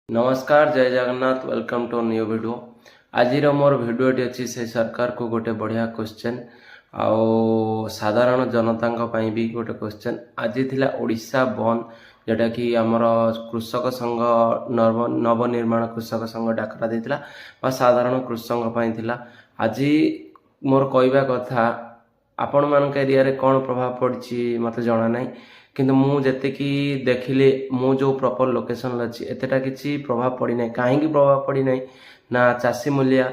नमस्कार जय Jagannath welcome to new video. आज मोर वीडियोटी अच्छी से सरकार को गोटे बढ़िया क्वेश्चन आउ साधारण जनता भी गोटे क्वेश्चन। आज थिला ओडिशा बंद जोटा कि आमर कृषक संघ नवनिर्माण कृषक संघ डाकरा देथिला बा साधारण कृषक थिला। आज मोर कहवा कथा आपण मान एरिया रे कौन प्रभाव पड़ी मत जना ना किंतु मु जेतिकी देखिले मु जो प्रॉपर लोकेशन अच्छी एतेटा किसी प्रभाव पड़ी ना। कहीं प्रभाव पड़ी ना ना चाषी मूलिया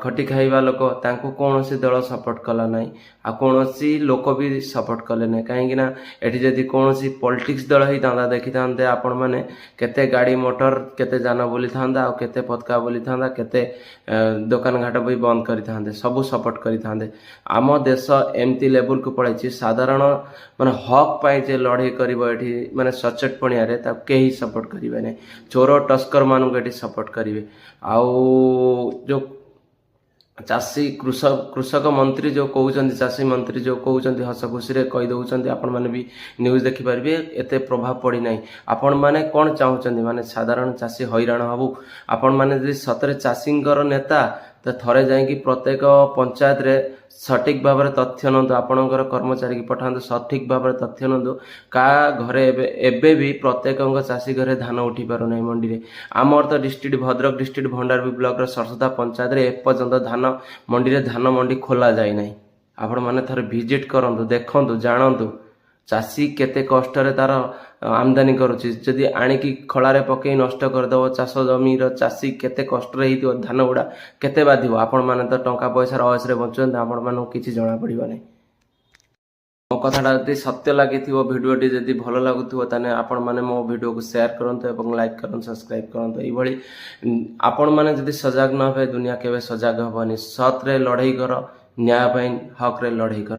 खटी खाइबा लोक तांको कौन सी दल सपोर्ट कला ना आ कौन सी लोक भी सपोर्ट कले ना। कहीं एटी जदि कौन सी पॉलिटिक्स दल ही था देखी था आपण मैंने केते गाड़ी मोटर केते जान बोली था केते पतका बोली था केते दुकान घाट भी बंद करी था सबू सपोर्ट करी था। आम देश एमती लेवल को पड़े साधारण माने हक पाई जे लड़ाई करिवो एठी माने सचेत पणिया रे ता केही सपोर्ट करिवे नै। चोर टस्कर मानु एठी सपोर्ट करिवे आउ जो चाषी कृषक मंत्री जो कहउचंदी चाषी मंत्री जो कहउचंदी हस खुशी रे कहि दउचंदी आपण माने भी न्यूज देखि परबे एते प्रभाव पड़ी नै। आपण माने कोन चाहुचंदी माने साधारण चाषी हैरान हबु आपण माने जदि सतरे चाषींकर नेता तो थरे जाइकी प्रत्येक पंचायत रे सठिक भाव में तथ्य नंतु आपणकर कर्मचारी की पठातु सठिक भाव में तथ्य नंतु का घरे एबे भी प्रत्येक चाषी घरे धान उठी पार ना मंडी रे। आमर तो डिस्ट्रिक्ट भद्रक डिस्ट्रिक्ट भंडारवी ब्लॉक रे सरसदा पंचायत रे एपर्यंत धान मंडी रे धान मंडी खोला जाए ना। आपण माने थरे विजिट करंतु देखंतु जानंतु चाषी केते कष्ट रे तार आमदानी करुछि जदि आनिकी खलारे पकई नष्ट करदेव चाष जमी चाषी केते कष्ट रे हितो धान गुड़ा केते बाधिबो। आपण माने तो टंका पैसा अयस रे बंचुन आपण मानू किछि जणा पड़िबो नै। मो कथाटा जदि सत्य लागिथिबो भिडियोटी जदि भलो लागुथिबो ताने आपण माने मो वीडियो को शेयर करंतु एवं लाइक करंतु सब्सक्राइब करंतु। एई भली आपण माने जदि सजग न होबे दुनिया केबे सजग होबनी। सत रे लड़ाई कर न्याय पई हक रे लड़ाई कर।